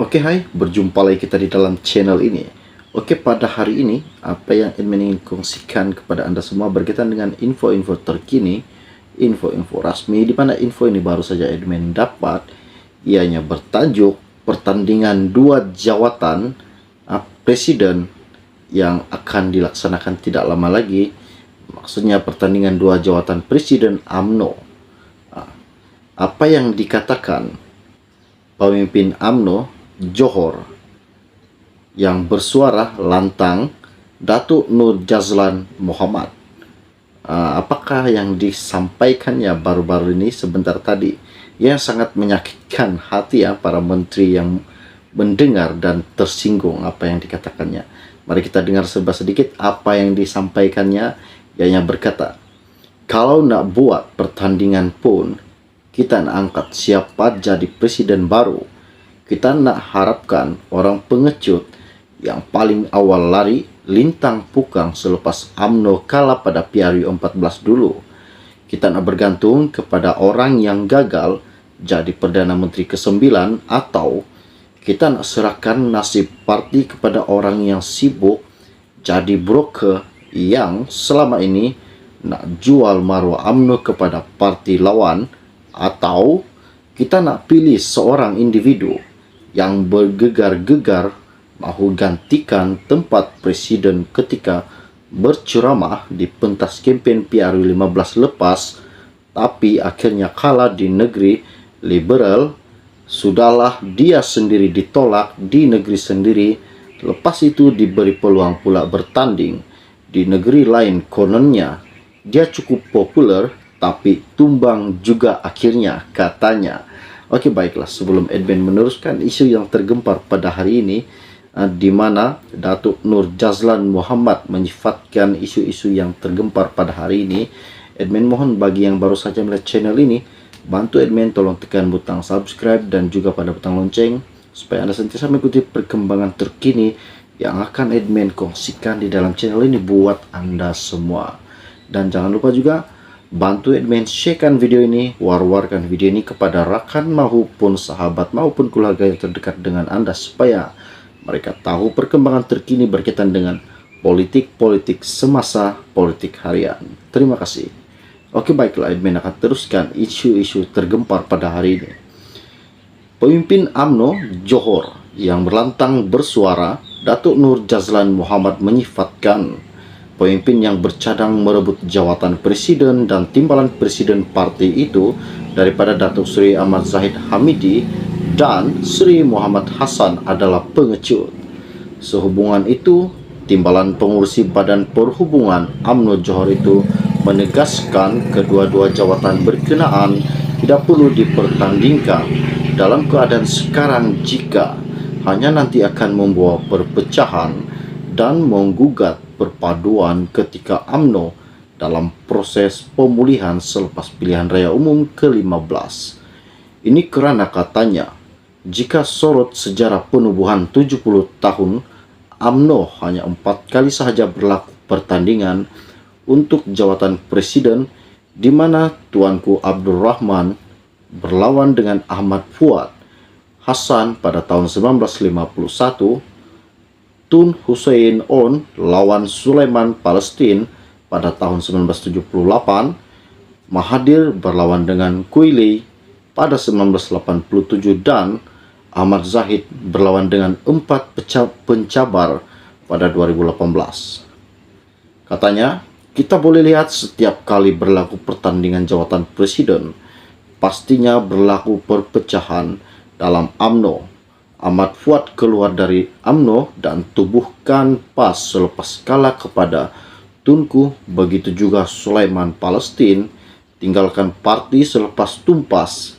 Oke, hai, berjumpa lagi kita di dalam channel ini. Oke, pada hari ini, apa yang admin ingin kongsikan kepada Anda semua berkaitan dengan info-info terkini, info-info resmi, di mana info ini baru saja admin dapat. Ianya bertajuk pertandingan dua jawatan presiden yang akan dilaksanakan tidak lama lagi. Maksudnya pertandingan dua jawatan presiden UMNO. Apa yang dikatakan pemimpin UMNO Johor yang bersuara lantang, Datuk Nur Jazlan Mohamad. Apakah yang disampaikannya baru-baru ini sebentar tadi yang sangat menyakitkan hati para menteri yang mendengar dan tersinggung apa yang dikatakannya. Mari kita dengar sedikit apa yang disampaikannya. Yang berkata, kalau nak buat pertandingan pun kita nak angkat siapa jadi presiden baru. Kita nak harapkan orang pengecut yang paling awal lari lintang pukang selepas UMNO kalah pada PRU 14 dulu. Kita nak bergantung kepada orang yang gagal jadi Perdana Menteri ke-9, atau kita nak serahkan nasib parti kepada orang yang sibuk jadi broker yang selama ini nak jual maruah UMNO kepada parti lawan, atau kita nak pilih seorang individu yang bergegar-gegar mahu gantikan tempat presiden ketika berceramah di pentas kempen PRU 15 lepas, tapi akhirnya kalah di negeri liberal. Sudahlah, dia sendiri ditolak di negeri sendiri, lepas itu diberi peluang pula bertanding di negeri lain. Kononnya dia cukup populer tapi tumbang juga akhirnya, katanya. Oke, baiklah, sebelum admin meneruskan isu yang tergempar pada hari ini, di mana Datuk Nur Jazlan Mohamad menyifatkan isu-isu yang tergempar pada hari ini, admin mohon bagi yang baru saja melihat channel ini, bantu admin tolong tekan butang subscribe dan juga pada butang lonceng supaya Anda sentiasa mengikuti perkembangan terkini yang akan admin kongsikan di dalam channel ini buat Anda semua. Dan jangan lupa juga bantu admin sharekan video ini, war-warkan video ini kepada rakan maupun sahabat maupun keluarga yang terdekat dengan Anda supaya mereka tahu perkembangan terkini berkaitan dengan politik semasa politik harian. Terima kasih. Oke, baiklah, admin akan teruskan isu-isu tergempar pada hari ini. Pemimpin UMNO Johor yang berlantang bersuara, Datuk Nur Jazlan Mohamad menyifatkan pemimpin yang bercadang merebut jawatan presiden dan timbalan presiden parti itu daripada Datuk Seri Ahmad Zahid Hamidi dan Seri Muhammad Hassan adalah pengecut. Sehubungan itu, timbalan pengurusi Badan Perhubungan UMNO Johor itu menegaskan kedua-dua jawatan berkenaan tidak perlu dipertandingkan dalam keadaan sekarang jika hanya nanti akan membawa perpecahan dan menggugat perpaduan ketika UMNO dalam proses pemulihan selepas pilihan raya umum ke-15. Ini kerana katanya, jika sorot sejarah penubuhan 70 tahun, UMNO hanya 4 kali sahaja berlaku pertandingan untuk jawatan presiden, di mana Tuanku Abdul Rahman berlawan dengan Ahmad Fuad Hassan pada tahun 1951, Tun Hussein On lawan Sulaiman Palestin pada tahun 1978, Mahathir berlawan dengan Kuili pada 1987, dan Ahmad Zahid berlawan dengan 4 pencabar pada 2018. Katanya, kita boleh lihat setiap kali berlaku pertandingan jawatan presiden, pastinya berlaku perpecahan dalam UMNO. Ahmad Fuad keluar dari UMNO dan tubuhkan PAS selepas kalah kepada Tunku. Begitu juga Sulaiman Palestin tinggalkan parti selepas tumpas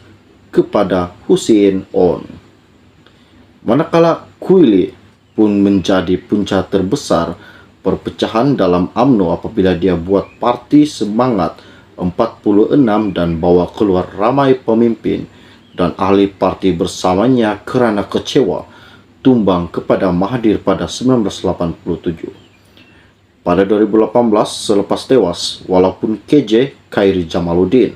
kepada Hussein On. Manakala Kuili pun menjadi punca terbesar perpecahan dalam UMNO apabila dia buat parti semangat 46 dan bawa keluar ramai pemimpin dan ahli parti bersamanya kerana kecewa tumbang kepada Mahathir pada 1987. Pada 2018, selepas tewas, walaupun KJ Khairi Jamaluddin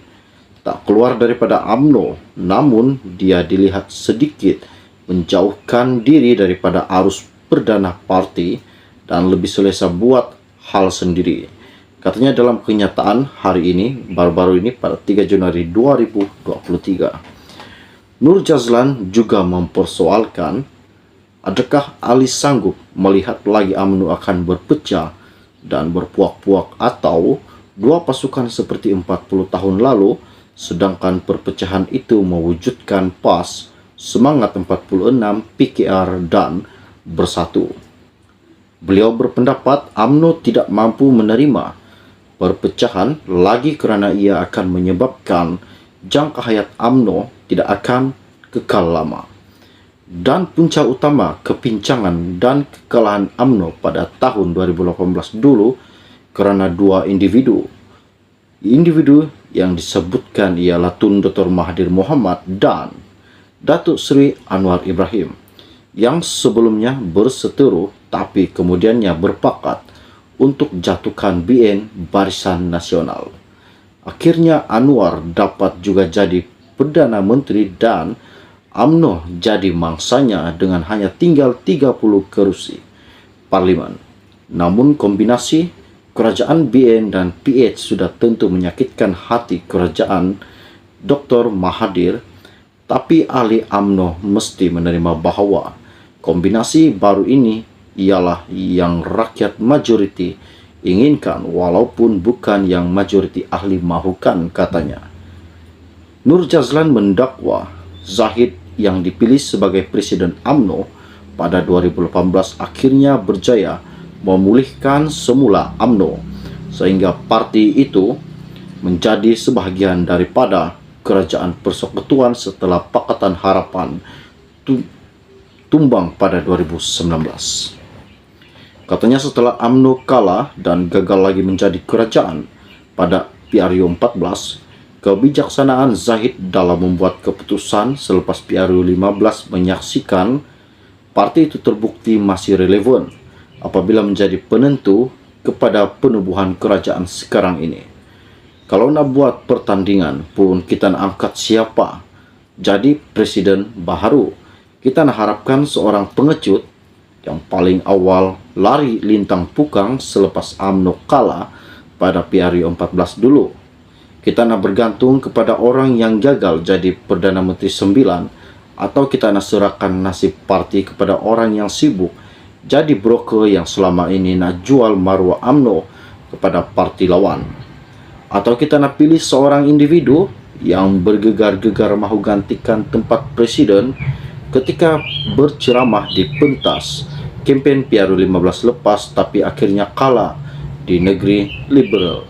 tak keluar daripada UMNO, namun dia dilihat sedikit menjauhkan diri daripada arus perdana parti dan lebih selesa buat hal sendiri. Katanya dalam kenyataan hari ini, baru-baru ini pada 3 Januari 2023. Nur Jazlan juga mempersoalkan adakah Ali sanggup melihat lagi UMNO akan berpecah dan berpuak-puak atau dua pasukan seperti 40 tahun lalu, sedangkan perpecahan itu mewujudkan PAS, semangat 46, PKR, dan bersatu. Beliau berpendapat UMNO tidak mampu menerima perpecahan lagi kerana ia akan menyebabkan jangka hayat UMNO tidak akan kekal lama. Dan punca utama kepincangan dan kekalahan UMNO pada tahun 2018 dulu kerana dua individu. Individu yang disebutkan ialah Tun Dr. Mahathir Mohamad dan Datuk Seri Anwar Ibrahim, yang sebelumnya berseteru tapi kemudiannya berpakat untuk jatuhkan BN Barisan Nasional. Akhirnya Anwar dapat juga jadi Perdana Menteri dan UMNO jadi mangsanya dengan hanya tinggal 30 kerusi parlimen. Namun kombinasi kerajaan BN dan PH sudah tentu menyakitkan hati kerajaan Dr. Mahathir, tapi ahli UMNO mesti menerima bahawa kombinasi baru ini ialah yang rakyat majoriti inginkan walaupun bukan yang majoriti ahli mahukan, katanya. Nur Jazlan mendakwa Zahid yang dipilih sebagai Presiden UMNO pada 2018 akhirnya berjaya memulihkan semula UMNO sehingga parti itu menjadi sebahagian daripada kerajaan persekutuan setelah Pakatan Harapan tumbang pada 2019. Katanya setelah UMNO kalah dan gagal lagi menjadi kerajaan pada PRU 14, kebijaksanaan Zahid dalam membuat keputusan selepas PRU 15 menyaksikan parti itu terbukti masih relevan apabila menjadi penentu kepada penubuhan kerajaan sekarang ini. Kalau nak buat pertandingan pun kita nak angkat siapa jadi presiden baharu, kita nak harapkan seorang pengecut yang paling awal lari lintang pukang selepas UMNO kalah pada PRU 14 dulu. Kita nak bergantung kepada orang yang gagal jadi Perdana Menteri 9, atau kita nak serahkan nasib parti kepada orang yang sibuk jadi broker yang selama ini nak jual maruah UMNO kepada parti lawan. Atau kita nak pilih seorang individu yang bergegar-gegar mahu gantikan tempat presiden ketika berceramah di pentas kempen PRU 15 lepas tapi akhirnya kalah di negeri liberal.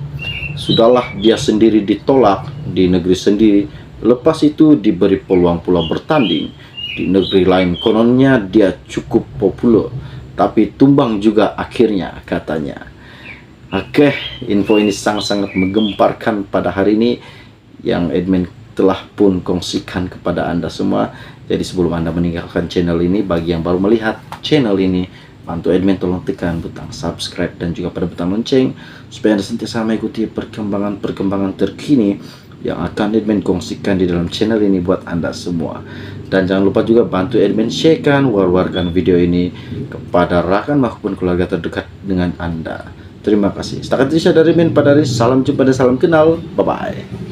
Sudahlah dia sendiri ditolak di negeri sendiri, lepas itu diberi peluang pula bertanding di negeri lain, kononnya dia cukup popular tapi tumbang juga akhirnya, katanya. Oke, info ini sangat-sangat menggemparkan pada hari ini yang admin telah pun kongsikan kepada Anda semua. Jadi sebelum Anda meninggalkan channel ini, bagi yang baru melihat channel ini, bantu admin tolong tekan butang subscribe dan juga pada butang lonceng supaya Anda sentiasa mengikuti perkembangan terkini yang akan admin kongsikan di dalam channel ini buat Anda semua. Dan jangan lupa juga bantu admin sharekan, war-warkan video ini kepada rakan maupun keluarga terdekat dengan Anda. Terima kasih. Setakat itu saya dari admin pada hari. Salam jumpa dan salam kenal. Bye-bye.